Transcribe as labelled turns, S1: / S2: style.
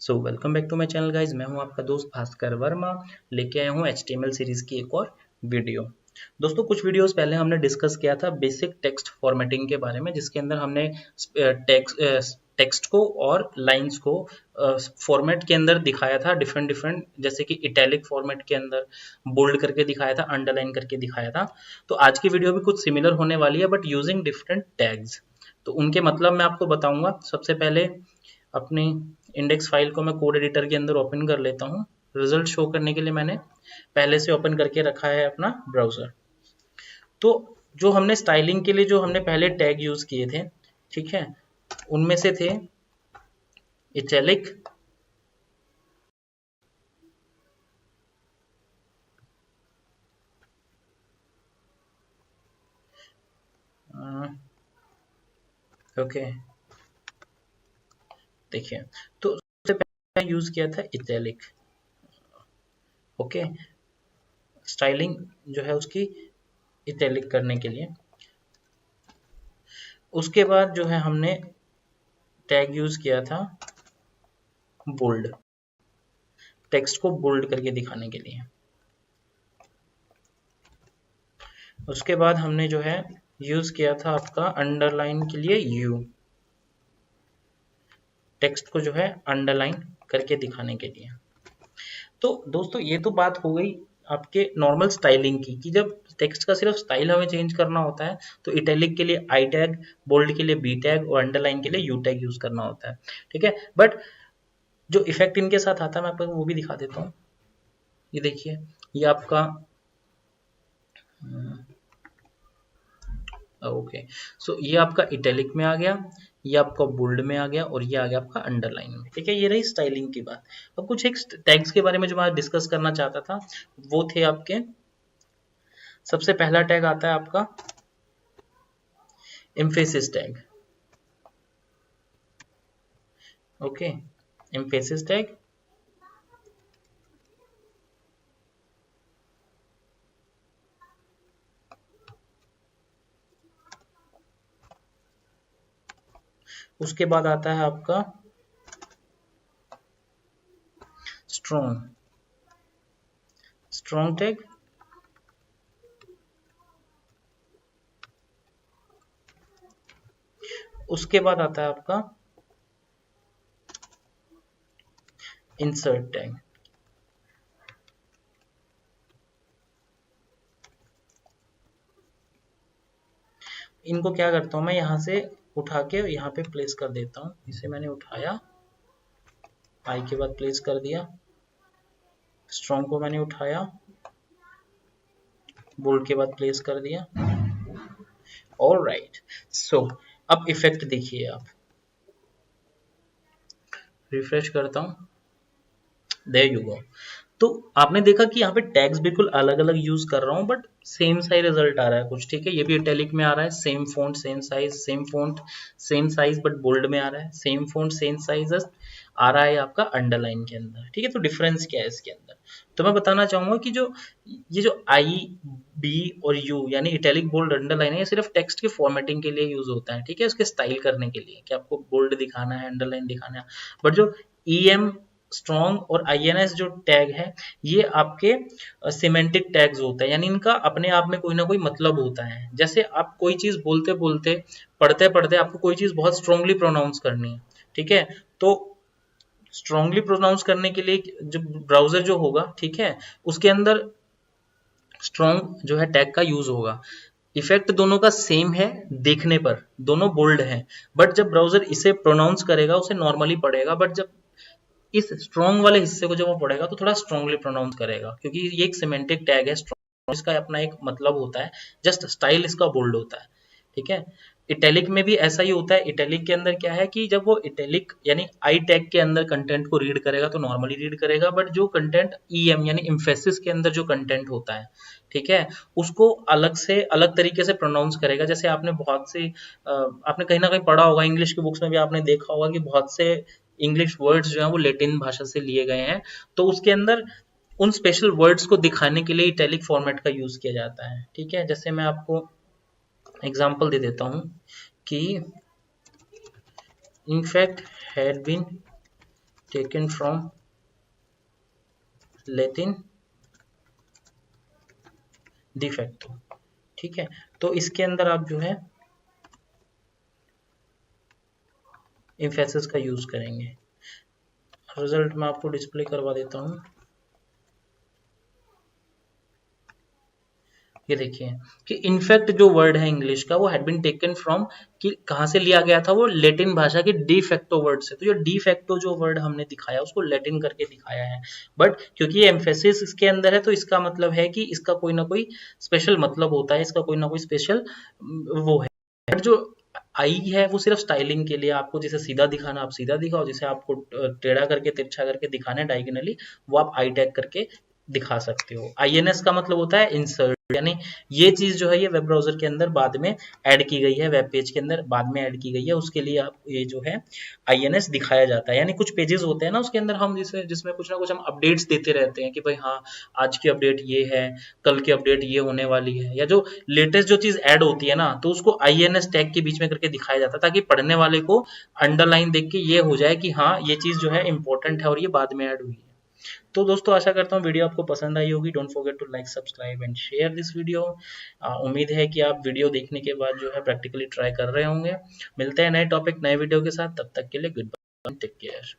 S1: So welcome back to my channel guys. मैं हूं आपका दोस्त भास्कर वर्मा, लेके आया हूं HTML सीरीज की एक और वीडियो। दोस्तों कुछ वीडियोस पहले हमने डिस्कस किया था बेसिक टेक्स्ट फॉर्मेटिंग के बारे में, जिसके अंदर हमने टेक्स्ट को और लाइंस को फॉर्मेट के अंदर दिखाया था डिफरेंट डिफरेंट, जैसे कि इटैलिक फॉर्मेट के अंदर बोल्ड करके दिखाया था, अंडरलाइन करके दिखाया था। तो आज की वीडियो भी कुछ सिमिलर होने वाली है बट यूजिंग डिफरेंट टैग्स। तो उनके मतलब मैं आपको बताऊंगा। सबसे पहले अपनी इंडेक्स फाइल को मैं कोड एडिटर के अंदर ओपन कर लेता हूँ। रिजल्ट शो करने के लिए मैंने पहले से ओपन करके रखा है अपना ब्राउजर। तो जो हमने स्टाइलिंग के लिए जो हमने पहले टैग यूज किए थे, ठीक है, उनमें से थे इटैलिक, ओके देखिए, तो सबसे पहले यूज किया था इटैलिक। ओके, स्टाइलिंग जो है उसकी इटैलिक करने के लिए। उसके बाद जो है हमने टैग यूज किया था बोल्ड, टेक्स्ट को बोल्ड करके दिखाने के लिए। उसके बाद हमने जो है यूज किया था आपका अंडरलाइन के लिए यू, टेक्स्ट को जो है अंडरलाइन करके दिखाने के लिए। तो दोस्तों ये तो बात हो गई आपके नॉर्मल स्टाइलिंग की, कि जब टेक्स्ट का सिर्फ स्टाइल हमें चेंज करना होता है तो इटैलिक के लिए आई टैग, बोल्ड के लिए बी टैग और अंडरलाइन के लिए यू टैग यूज करना होता है। ठीक है, बट जो इफेक्ट इनके साथ आता है मैं आपको वो भी दिखा देता हूँ। ये देखिए, ये आपका ओके, सो ये आपका इटैलिक में आ गया, ये आपका बोल्ड में आ गया और ये आ गया आपका अंडरलाइन में। ठीक है, ये रही स्टाइलिंग की बात। अब कुछ एक टैग्स के बारे में जो मैं डिस्कस करना चाहता था वो थे आपके, सबसे पहला टैग आता है आपका emphasis tag. Okay, emphasis tag. उसके बाद आता है आपका स्ट्रॉन्ग, स्ट्रॉन्ग टैग। उसके बाद आता है आपका इंसर्ट टैग। इनको क्या करता हूं मैं, यहां से उठा के यहाँ पे प्लेस कर देता हूँ। इसे मैंने उठाया, आई के बाद प्लेस कर दिया, स्ट्रॉन्ग को मैंने उठाया, बोल्ड के बाद प्लेस कर दिया। ऑलराइट, सो अब इफेक्ट देखिए आप, रिफ्रेश करता हूं, देयर यू गो। तो आपने देखा कि यहाँ पे टैग्स बिल्कुल अलग अलग यूज कर रहा हूँ बट सेम सा ही रिजल्ट आ रहा है कुछ। ठीक है, ये भी इटैलिक में आ रहा है, same font same size, same font same size but bold में आ रहा है, सेम फॉन्ट सेम साइज आ रहा है आपका अंडरलाइन के अंदर। ठीक है, तो डिफरेंस क्या है इसके अंदर? तो मैं बताना चाहूंगा कि जो ये जो आई, बी और यू यानी इटैलिक, बोल्ड, अंडरलाइन है, ये सिर्फ टेक्स्ट के फॉर्मेटिंग के लिए यूज होता है। ठीक है, उसके स्टाइल करने के लिए कि आपको बोल्ड दिखाना है, अंडरलाइन दिखाना है। बट जो EM, स्ट्रॉन्ग और INS जो टैग है, ये आपके सिमेंटिक टैग्स होते हैं, यानी इनका अपने आप में कोई ना कोई मतलब होता है। जैसे आप कोई चीज बोलते बोलते, पढ़ते पढ़ते आपको कोई चीज बहुत स्ट्रांगली प्रोनाउंस करनी है, ठीक है, तो स्ट्रांगली प्रोनाउंस करने के लिए जो ब्राउजर जो होगा, ठीक है, उसके अंदर स्ट्रॉन्ग जो है टैग का यूज होगा। इफेक्ट दोनों का सेम है, देखने पर दोनों बोल्ड है, बट जब ब्राउजर इसे प्रोनाउंस करेगा उसे नॉर्मली पढ़ेगा, बट जब इस स्ट्रॉन्ग वाले हिस्से को जब वो पढ़ेगा तो थोड़ा स्ट्रांगली प्रोनाउंस करेगा, क्योंकि ये एक सिमेंटिक टैग है। स्ट्रॉन्ग इसका अपना एक मतलब होता है, जस्ट स्टाइल इसका बोल्ड होता है। ठीक है, इटैलिक में भी ऐसा ही होता है। इटैलिक के अंदर क्या है कि जब वो इटैलिक यानी आई टैग के अंदर कंटेंट को रीड करेगा तो नॉर्मली रीड करेगा, बट जो कंटेंट EM यानी एम्फेसिस के अंदर जो कंटेंट होता है, ठीक है, उसको अलग से अलग तरीके से प्रोनाउंस करेगा। जैसे आपने बहुत से आपने कहीं ना कहीं पढ़ा होगा, इंग्लिश की बुक्स में भी आपने देखा होगा कि बहुत से इंग्लिश वर्ड्स जो हैं वो लैटिन भाषा से लिए गए हैं, तो उसके अंदर उन स्पेशल वर्ड्स को दिखाने के लिए इटैलिक फॉर्मेट का यूज किया जाता है। ठीक है, जैसे मैं आपको एग्जांपल दे देता हूं कि in fact had been taken from Latin de facto. ठीक है, तो इसके अंदर आप जो है एम्फेसिस का यूज करेंगे। रिजल्ट मैं आपको डिस्प्ले करवा देता हूँ। ये देखिए कि इनफैक्ट जो वर्ड है इंग्लिश का वो हैड बीन टेकन फ्रॉम, कि कहाँ से लिया गया था, वो लेटिन भाषा के डी फैक्टो वर्ड से। तो जो डी फैक्टो जो वर्ड हमने दिखाया उसको लेटिन करके दिखाया है, बट क्योंकि ये एम्फेसिस इसके अंदर है तो इसका मतलब है कि इसका कोई ना कोई स्पेशल मतलब होता है, इसका कोई ना कोई स्पेशल वो है। बट जो आई है वो सिर्फ स्टाइलिंग के लिए, आपको जिसे सीधा दिखाना आप सीधा दिखाओ, जिसे आपको टेढ़ा करके तिरछा करके दिखाना है डायगोनली, वो आप आई टैग करके दिखा सकते हो। आईएनएस का मतलब होता है इंसर्ट, यानी ये चीज जो है ये वेब ब्राउजर के अंदर बाद में ऐड की गई है, वेब पेज के अंदर बाद में ऐड की गई है, उसके लिए आप ये जो है आईएनएस दिखाया जाता है। यानी कुछ पेजेस होते हैं ना उसके अंदर हम जिसमें कुछ ना कुछ हम अपडेट्स देते रहते हैं कि भाई हाँ आज की अपडेट ये है, कल की अपडेट ये होने वाली है, या जो लेटेस्ट जो चीज ऐड होती है ना तो उसको आईएनएस टैग के बीच में करके दिखाया जाता है, ताकि पढ़ने वाले को अंडरलाइन देख के ये हो जाए कि हाँ ये चीज जो है इंपॉर्टेंट है और ये बाद में ऐड हुई है। तो दोस्तों आशा करता हूँ वीडियो आपको पसंद आई होगी। Don't forget to like subscribe and share this video. उम्मीद है कि आप वीडियो देखने के बाद जो है प्रैक्टिकली ट्राई कर रहे होंगे। मिलते हैं नए टॉपिक नए वीडियो के साथ, तब तक के लिए गुड बाय, टेक केयर।